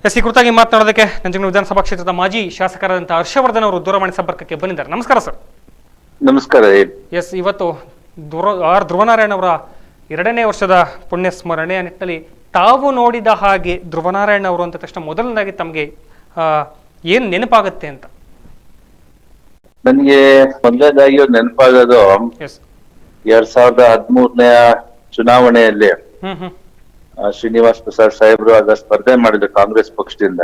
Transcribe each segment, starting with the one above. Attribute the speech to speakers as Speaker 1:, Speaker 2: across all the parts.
Speaker 1: ಈ ಕುರಿತಾಗಿ ಮಾತನಾಡೋದಕ್ಕೆ ನಂಜನಗೂಡು ವಿಧಾನಸಭಾ ಕ್ಷೇತ್ರದ ಮಾಜಿ ಶಾಸಕರಾದಂತಹ ಹರ್ಷವರ್ಧನ್ ಅವರು ದೂರವಾಣಿ ಸಂಪರ್ಕಕ್ಕೆ ಬಂದಿದ್ದಾರೆ. ನಮಸ್ಕಾರ ಸರ್.
Speaker 2: ನಮಸ್ಕಾರ.
Speaker 1: ಎಸ್, ಇವತ್ತು ಧ್ರುವನಾರಾಯಣ್ ಅವರ 2ನೇ ವರ್ಷದ ಪುಣ್ಯ ಸ್ಮರಣೆಯ ನಿಟ್ಟಿನಲ್ಲಿ ತಾವು ನೋಡಿದ ಹಾಗೆ ಧ್ರುವನಾರಾಯಣ್ ಅವರು ಅಂತ ತಕ್ಷಣ ಮೊದಲನೇದಾಗಿ ತಮಗೆ ಏನ್ ನೆನಪಾಗುತ್ತೆ ಅಂತ?
Speaker 2: ನನಗೆ ಮೊದಲನೇದಾಗಿ ನೆನಪಾಗೋದು 2013ನೇ ಚುನಾವಣೆಯಲ್ಲಿ ಶ್ರೀನಿವಾಸ್ ಪ್ರಸಾದ್ ಸಾಹೇಬ್ರು ಆಗ ಸ್ಪರ್ಧೆ ಮಾಡಿದ್ರು ಕಾಂಗ್ರೆಸ್ ಪಕ್ಷದಿಂದ.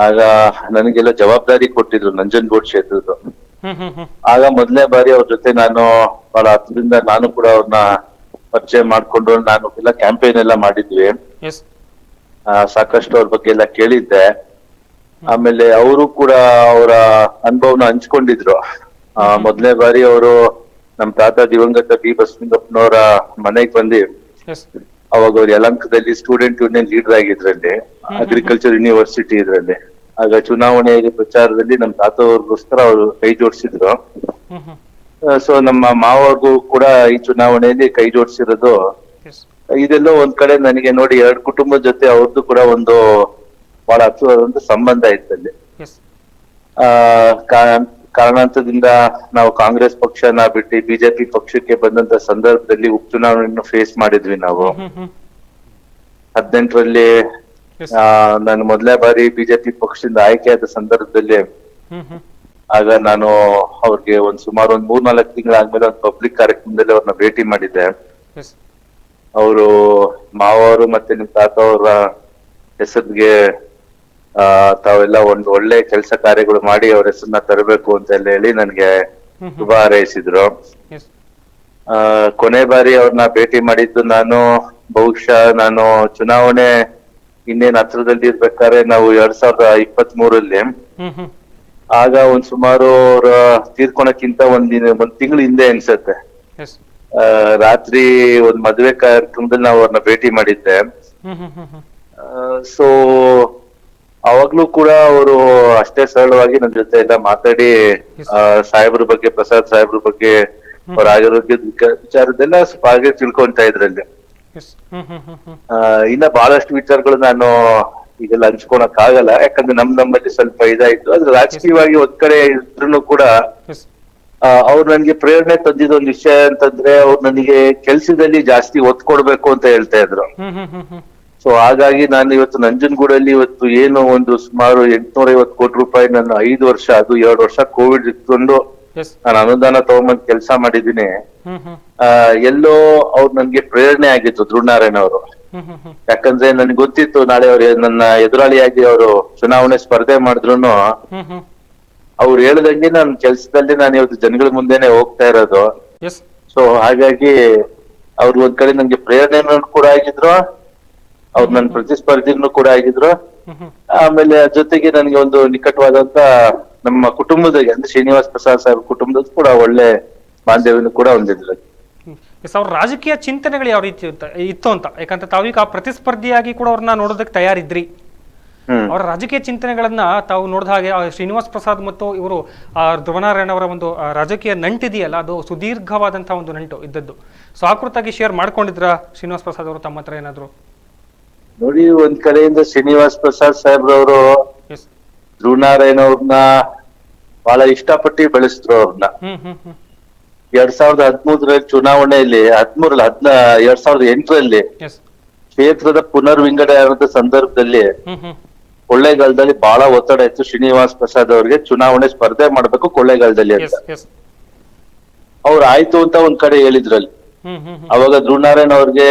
Speaker 2: ಆಗ ನನಗೆಲ್ಲ ಜವಾಬ್ದಾರಿ ಕೊಟ್ಟಿದ್ರು ನಂಜನಗೂಡು ಕ್ಷೇತ್ರದ. ಆಗ ಮೊದಲನೇ ಬಾರಿ ಅವ್ರ ಜೊತೆ ನಾನು ಬಹಳ ಹತ್ರದಿಂದ ನಾನು ಕೂಡ ಅವ್ರನ್ನ ಪರಿಚಯ ಮಾಡ್ಕೊಂಡು ನಾನು ಎಲ್ಲ ಕ್ಯಾಂಪೇನ್ ಎಲ್ಲ ಮಾಡಿದ್ವಿ. ಸಾಕಷ್ಟು ಅವ್ರ ಬಗ್ಗೆ ಎಲ್ಲ ಕೇಳಿದ್ದೆ. ಆಮೇಲೆ ಅವರು ಕೂಡ ಅವರ ಅನುಭವನ ಹಂಚ್ಕೊಂಡಿದ್ರು. ಮೊದಲನೇ ಬಾರಿ ಅವರು ನಮ್ ತಾತ ದಿವಂಗತ ಬಿ ಬಸವಲಿಂಗಪ್ಪನವರ ಮನೆಗೆ ಬಂದು ಅವಾಗ ಅವ್ರು ಯಲಹಂಕದಲ್ಲಿ ಸ್ಟೂಡೆಂಟ್ ಯೂನಿಯನ್ ಲೀಡರ್ ಆಗಿದ್ರಲ್ಲಿ, ಅಗ್ರಿಕಲ್ಚರ್ ಯೂನಿವರ್ಸಿಟಿ ಇದ್ರಲ್ಲಿ. ಆಗ ಚುನಾವಣೆ ಪ್ರಚಾರದಲ್ಲಿ ನಮ್ ತಾತ ಅವ್ರಿಗೋಸ್ಕರ ಅವರು ಕೈ ಜೋಡಿಸಿದ್ರು. ಸೊ ನಮ್ಮ ಮಾವಗೂ ಕೂಡ ಈ ಚುನಾವಣೆಯಲ್ಲಿ ಕೈ ಜೋಡಿಸಿರೋದು ಇದೆಲ್ಲೋ ಒಂದ್ ಕಡೆ ನನಗೆ ನೋಡಿ 2 ಕುಟುಂಬದ ಜೊತೆ ಅವ್ರದ್ದು ಕೂಡ ಒಂದು ಬಹಳ ಹತ್ತಿರವಾದಂತ ಸಂಬಂಧ ಇತ್ತಲ್ಲಿ. ಕಾರಣಾಂತರದಿಂದ ನಾವು ಕಾಂಗ್ರೆಸ್ ಪಕ್ಷನ ಬಿಟ್ಟು ಬಿಜೆಪಿ ಪಕ್ಷಕ್ಕೆ ಬಂದಂತ ಸಂದರ್ಭದಲ್ಲಿ ಉಪಚುನಾವಣೆಯನ್ನು ಫೇಸ್ ಮಾಡಿದ್ವಿ ನಾವು. 18ರಲ್ಲಿ ನಾನು ಮೊದಲನೇ ಬಾರಿ ಬಿಜೆಪಿ ಪಕ್ಷದಿಂದ ಆಯ್ಕೆಯಾದ ಸಂದರ್ಭದಲ್ಲಿ ಆಗ ನಾನು ಅವ್ರಿಗೆ ಸುಮಾರು 3-4 ತಿಂಗಳಾದ್ಮೇಲೆ ಒಂದು ಪಬ್ಲಿಕ್ ಕಾರ್ಯಕ್ರಮದಲ್ಲಿ ಅವ್ರನ್ನ ಭೇಟಿ ಮಾಡಿದ್ದೆ. ಅವರು ಮಾವರು ಮತ್ತೆ ನಿಮ್ ತಾತ ಅವರ ಹೆಸರಿಗೆ ತಾವೆಲ್ಲ ಒಂದು ಒಳ್ಳೆ ಕೆಲಸ ಕಾರ್ಯಗಳು ಮಾಡಿ ಅವ್ರ ಹೆಸರನ್ನ ತರಬೇಕು ಅಂತ ಹೇಳಿ ನನ್ಗೆ ಶುಭ ಹಾರೈಸಿದ್ರು. ಕೊನೆ ಬಾರಿ ಅವ್ರನ್ನ ಭೇಟಿ ಮಾಡಿದ್ದು ನಾನು ಬಹುಶಃ ನಾನು ಚುನಾವಣೆ ಇನ್ನೇನ್ ಹತ್ರದಲ್ಲಿ ಇರ್ಬೇಕಾದ್ರೆ ನಾವು 2023ರಲ್ಲಿ ಆಗ ಸುಮಾರು ಅವ್ರ ತೀರ್ಕೊಳಕ್ಕಿಂತ ಒಂದ್ ತಿಂಗಳು ಹಿಂದೆ ಅನ್ಸತ್ತೆ, ರಾತ್ರಿ ಒಂದ್ ಮದ್ವೆ ಕಾರ್ಯಕ್ರಮದಲ್ಲಿ ನಾವು ಅವ್ರನ್ನ ಭೇಟಿ ಮಾಡಿದ್ದೆ. ಸೊ ಅವಾಗ್ಲೂ ಕೂಡ ಅವರು ಅಷ್ಟೇ ಸರಳವಾಗಿ ನನ್ನ ಜೊತೆ ಎಲ್ಲ ಮಾತಾಡಿ ಸಾಹೇಬ್ರ ಬಗ್ಗೆ, ಪ್ರಸಾದ್ ಸಾಹೇಬ್ರ ಬಗ್ಗೆ, ಅವ್ರ ಆರೋಗ್ಯದ ವಿಚಾರದೆಲ್ಲ ಹಾಗೆ ತಿಳ್ಕೊಂತ ಇದ್ರಲ್ಲಿ. ಇನ್ನ ಬಹಳಷ್ಟು ವಿಚಾರಗಳು ನಾನು ಈಗೆಲ್ಲ ಹಂಚ್ಕೊಳಕ್ ಆಗಲ್ಲ, ಯಾಕಂದ್ರೆ ನಮ್ಮಲ್ಲಿ ಸ್ವಲ್ಪ ಇದಾಯ್ತು. ಆದ್ರೆ ರಾಜಕೀಯವಾಗಿ ಒಂದ್ ಕಡೆ ಇದ್ರೂ ಕೂಡ ಅವ್ರು ನನ್ಗೆ ಪ್ರೇರಣೆ ತಂದಿದ ಒಂದ್ ವಿಷಯ ಅಂತಂದ್ರೆ ಅವ್ರು ನನಗೆ ಕೆಲ್ಸದಲ್ಲಿ ಜಾಸ್ತಿ ಒತ್ತು ಕೊಡ್ಬೇಕು ಅಂತ ಹೇಳ್ತಾ ಇದ್ರು. ಸೊ ಹಾಗಾಗಿ ನಾನು ಇವತ್ತು ನಂಜನಗೂಡಲ್ಲಿ ಇವತ್ತು ಏನು ಸುಮಾರು 850 ಕೋಟಿ ರೂಪಾಯಿ ನನ್ನ 5 ವರ್ಷ, ಅದು 2 ವರ್ಷ ಕೋವಿಡ್ ಇಟ್ಕೊಂಡು ನಾನು ಅನುದಾನ ತಗೊಂಬಂದ್ ಕೆಲಸ ಮಾಡಿದೀನಿ. ಎಲ್ಲೋ ಅವ್ರು ನನ್ಗೆ ಪ್ರೇರಣೆ ಆಗಿತ್ತು ಧ್ರುವನಾರಾಯಣ್ ಅವರು. ಯಾಕಂದ್ರೆ ನನ್ಗೆ ಗೊತ್ತಿತ್ತು ನಾಳೆ ಅವ್ರು ನನ್ನ ಎದುರಾಳಿಯಾಗಿ ಅವರು ಚುನಾವಣೆ ಸ್ಪರ್ಧೆ ಮಾಡಿದ್ರು ಅವ್ರು ಹೇಳ್ದಂಗೆ ನನ್ನ ಕೆಲ್ಸದಲ್ಲಿ ನಾನು ಇವತ್ತು ಜನಗಳ ಮುಂದೆನೆ ಹೋಗ್ತಾ ಇರೋದು. ಸೊ ಹಾಗಾಗಿ ಅವ್ರು ಒಂದ್ ಕಡೆ ನನ್ಗೆ ಪ್ರೇರಣೆ ಕೂಡ ಆಗಿದ್ರು, ಅವ್ರು ನನ್ನ ಪ್ರತಿಸ್ಪರ್ಧಿನೂ ಕೂಡ ಆಗಿದ್ರು. ಆಮೇಲೆ ಜೊತೆಗೆ ನನ್ಗೆ ಒಂದು ನಿಕಟವಾದಂತ ನಮ್ಮ ಕುಟುಂಬದಾಗೆ ಅಂದ್ರೆ ಶ್ರೀನಿವಾಸ್ ಪ್ರಸಾದ್ ಸಾಹೇಬ್ ಕುಟುಂಬದ ಕೂಡ ಒಳ್ಳೆ ಬಾಂಧವ್ಯನು ಕೂಡ ಹೊಂದಿದ್ರು.
Speaker 1: ಅವ್ರ ರಾಜಕೀಯ ಚಿಂತನೆಗಳು ಯಾವ ರೀತಿ ಇತ್ತು ಅಂತ, ಯಾಕಂದ್ರೆ ತಾವೀಗ ಪ್ರತಿಸ್ಪರ್ಧಿಯಾಗಿ ಕೂಡ ಅವ್ರನ್ನ ನೋಡೋದಕ್ಕೆ ತಯಾರಿದ್ರಿ. ಅವರ ರಾಜಕೀಯ ಚಿಂತನೆಗಳನ್ನ ತಾವು ನೋಡಿದ ಹಾಗೆ ಶ್ರೀನಿವಾಸ್ ಪ್ರಸಾದ್ ಮತ್ತು ಇವರು ಧ್ರುವನಾರಾಯಣ್ ಅವರ ಒಂದು ರಾಜಕೀಯ ನಂಟಿದೆಯಲ್ಲ, ಅದು ಸುದೀರ್ಘವಾದಂತಹ ಒಂದು ನಂಟು ಇದ್ದದ್ದು. ಸೊ ಆ ಕುರಿತಾಗಿ ಶೇರ್ ಮಾಡ್ಕೊಂಡಿದ್ರ ಶ್ರೀನಿವಾಸ್ ಪ್ರಸಾದ್ ಅವರು ತಮ್ಮ ಹತ್ರ ಏನಾದ್ರು?
Speaker 2: ನೋಡಿ, ಒಂದ್ ಕಡೆಯಿಂದ ಶ್ರೀನಿವಾಸ್ ಪ್ರಸಾದ್ ಸಾಹೇಬ್ರವರು ಧ್ರುವನಾರಾಯಣ್ ಅವ್ರನ್ನ ಬಹಳ ಇಷ್ಟಪಟ್ಟು ಬೆಳೆಸಿದ್ರು. ಅವ್ರನ್ನ 2013ರಲ್ಲಿ ಚುನಾವಣೆಯಲ್ಲಿ 2008ರಲ್ಲಿ ಕ್ಷೇತ್ರದ ಪುನರ್ವಿಂಗಡಣೆ ಆದ ಸಂದರ್ಭದಲ್ಲಿ ಕೊಳ್ಳೇಗಾಲದಲ್ಲಿ ಬಹಳ ಒತ್ತಡ ಇತ್ತು ಶ್ರೀನಿವಾಸ್ ಪ್ರಸಾದ್ ಅವ್ರಿಗೆ ಚುನಾವಣೆ ಸ್ಪರ್ಧೆ ಮಾಡ್ಬೇಕು ಕೊಳ್ಳೇಗಾಲದಲ್ಲಿ ಅಂತ. ಅವ್ರು ಆಯ್ತು ಅಂತ ಒಂದ್ ಕಡೆ ಹೇಳಿದ್ರಲ್ಲಿ. ಅವಾಗ ಧ್ರುವನಾರಾಯಣ್ ಅವ್ರಿಗೆ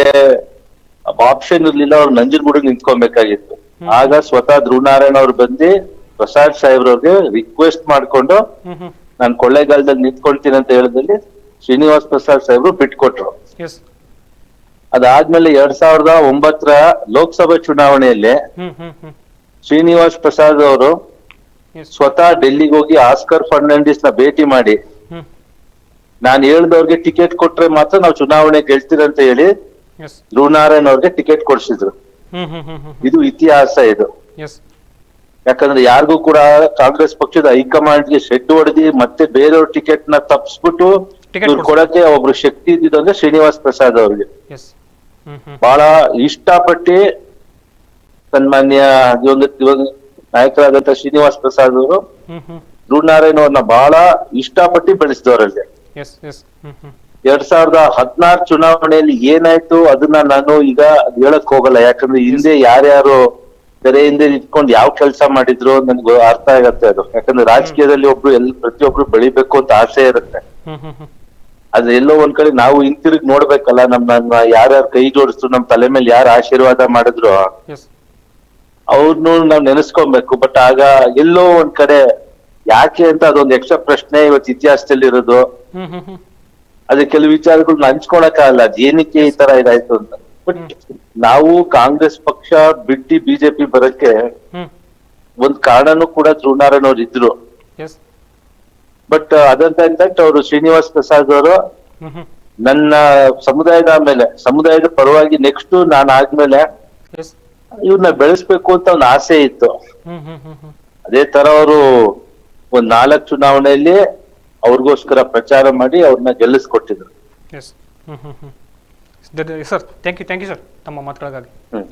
Speaker 2: ಆಪ್ಷನ್ ಇರ್ಲಿಲ್ಲ, ಅವ್ರು ನಂಜನಗೂಡಿಗೆ ನಿಂತ್ಕೊಬೇಕಾಗಿತ್ತು. ಆಗ ಸ್ವತಃ ಧ್ರುವನಾರಾಯಣ್ ಅವ್ರು ಬಂದು ಪ್ರಸಾದ್ ಸಾಹೇಬ್ರವ್ರಿಗೆ ರಿಕ್ವೆಸ್ಟ್ ಮಾಡ್ಕೊಂಡು ನಾನು ಕೊಳ್ಳೇಗಾಲದಲ್ಲಿ ನಿಂತ್ಕೊಳ್ತೀನಿ ಅಂತ ಹೇಳಿದಲ್ಲಿ ಶ್ರೀನಿವಾಸ್ ಪ್ರಸಾದ್ ಸಾಹೇಬ್ರು ಬಿಟ್ಕೊಟ್ರು. ಅದಾದ್ಮೇಲೆ 2009ರ ಲೋಕಸಭಾ ಚುನಾವಣೆಯಲ್ಲಿ ಶ್ರೀನಿವಾಸ್ ಪ್ರಸಾದ್ ಅವರು ಸ್ವತಃ ಡೆಲ್ಲಿಗೆ ಹೋಗಿ ಆಸ್ಕರ್ ಫರ್ನಾಂಡಿಸ್ ನ ಭೇಟಿ ಮಾಡಿ ನಾನು ಹೇಳ್ದವ್ರಿಗೆ ಟಿಕೆಟ್ ಕೊಟ್ರೆ ಮಾತ್ರ ನಾವು ಚುನಾವಣೆ ಗೆಲ್ತೀರಂತ ಹೇಳಿ ಧ್ರುವನಾರಾಯಣ್ ಅವ್ರಿಗೆ ಟಿಕೆಟ್ ಕೊಡ್ಸಿದ್ರು. ಇದು ಇತಿಹಾಸ ಇದು. ಯಾಕಂದ್ರೆ ಯಾರಿಗೂ ಕೂಡ ಕಾಂಗ್ರೆಸ್ ಪಕ್ಷದ ಹೈಕಮಾಂಡ್ಗೆ ಶೆಡ್ ಹೊಡೆದಿ ಮತ್ತೆ ಬೇರೆಯವ್ರ ಟಿಕೆಟ್ ನ ತಪ್ಪಿಸ್ಬಿಟ್ಟು ಕೊಡಕ್ಕೆ ಒಬ್ರು ಶಕ್ತಿ ಇದ್ದಿದ್ದು ಅಂದ್ರೆ ಶ್ರೀನಿವಾಸ್ ಪ್ರಸಾದ್ ಅವ್ರಿಗೆ. ಬಹಳ ಇಷ್ಟಪಟ್ಟು ಸನ್ಮಾನ್ಯ ದಿವಂಗತ ನಾಯಕರಾದಂತ ಶ್ರೀನಿವಾಸ್ ಪ್ರಸಾದ್ ಅವರು
Speaker 1: ಹ್ಮ್ ಹ್ಮ್
Speaker 2: ಧ್ರುವನಾರಾಯಣ್ ಅವ್ರನ್ನ ಬಹಳ ಇಷ್ಟಪಟ್ಟು ಬೆಳೆಸಿದವರಲ್ಲಿ.
Speaker 1: ಎಸ್ ಎಸ್ ಹ್ಮ್ ಹ್ಮ್
Speaker 2: 2016 ಚುನಾವಣೆಯಲ್ಲಿ ಏನಾಯ್ತು ಅದನ್ನ ನಾನು ಈಗ ಹೇಳಕ್ ಹೋಗಲ್ಲ, ಯಾಕಂದ್ರೆ ಹಿಂದೆ ಯಾರ್ಯಾರು ತೆರೆ ಹಿಂದೆ ನಿಂತ್ಕೊಂಡು ಯಾವ ಕೆಲಸ ಮಾಡಿದ್ರು ನನ್ಗೆ ಅರ್ಥ ಆಗತ್ತೆ ಅದು. ಯಾಕಂದ್ರೆ ರಾಜಕೀಯದಲ್ಲಿ ಪ್ರತಿಯೊಬ್ರು ಬೆಳಿಬೇಕು ಅಂತ ಆಸೆ ಇರುತ್ತೆ.
Speaker 1: ಹ್ಮ್ ಹ್ಮ್ ಹ್ಮ್
Speaker 2: ಅದ್ ಎಲ್ಲೋ ಒಂದ್ ಕಡೆ ನಾವು ಹಿಂತಿರುಗಿ ನೋಡ್ಬೇಕಲ್ಲ, ನಮ್ಮ ಯಾರ್ಯಾರು ಕೈ ಜೋಡಿಸ್ರು, ನಮ್ ತಲೆ ಮೇಲೆ ಯಾರು ಆಶೀರ್ವಾದ ಮಾಡಿದ್ರು
Speaker 1: ಎಸ್
Speaker 2: ಅವ್ರನ್ನು ನಾವ್ ನೆನೆಸ್ಕೊಬೇಕು. ಬಟ್ ಆಗ ಎಲ್ಲೋ ಒಂದ್ ಕಡೆ ಯಾಕೆ ಅಂತ ಅದೊಂದು ಎಕ್ಸ್ಟ್ರಾ ಪ್ರಶ್ನೆ ಇವತ್ತು ಇತಿಹಾಸದಲ್ಲಿ ಇರೋದು.
Speaker 1: ಹ್ಮ್ ಹ್ಮ್ ಹ್ಮ್
Speaker 2: ಅದೇ ಕೆಲವು ವಿಚಾರಗಳನ್ನ ಹಂಚ್ಕೊಳಕ್ಕಾಗಲ್ಲ, ಏನಕ್ಕೆ ಈ ತರ ಇದಾಯ್ತು ಅಂತ. ಬಟ್ ನಾವು ಕಾಂಗ್ರೆಸ್ ಪಕ್ಷ ಬಿಟ್ಟು ಬಿಜೆಪಿ ಬರಕ್ಕೆ
Speaker 1: ಹ್ಮ್
Speaker 2: ಒಂದ್ ಕಾರಣನೂ ಕೂಡ ಧ್ರುವನಾರಾಯಣ್ ಅವ್ರು ಇದ್ರು.
Speaker 1: ಎಸ್
Speaker 2: ಬಟ್ ಅದಂತ ಇನ್ಫ್ಯಾಕ್ಟ್ ಅವರು ಶ್ರೀನಿವಾಸ್ ಪ್ರಸಾದ್ ಅವರು
Speaker 1: ಹ್ಮ್ ಹ್ಮ್
Speaker 2: ನನ್ನ ಸಮುದಾಯದ ಪರವಾಗಿ ನೆಕ್ಸ್ಟ್ ನಾನು ಆದ್ಮೇಲೆ
Speaker 1: ಎಸ್
Speaker 2: ಇವ್ರನ್ನ ಬೆಳೆಸ್ಬೇಕು ಅಂತ ಒಂದು ಆಸೆ ಇತ್ತು.
Speaker 1: ಹ್ಮ್ ಹ್ಮ್ ಹ್ಮ್ ಹ್ಮ್
Speaker 2: ಅದೇ ತರ ಅವರು ಒಂದ್ 4 ಚುನಾವಣೆಯಲ್ಲಿ ಅವ್ರಿಗೋಸ್ಕರ ಪ್ರಚಾರ ಮಾಡಿ ಅವ್ರನ್ನ ಗೆಲ್ಲಿಸ್ಕೊಟ್ಟಿದ್ರು.
Speaker 1: Yes hmm hmm hmm sir thank you sir ತಮ್ಮ ಮಾತುಗಳಿಗಾಗಿ.
Speaker 2: ಹ್ಮ್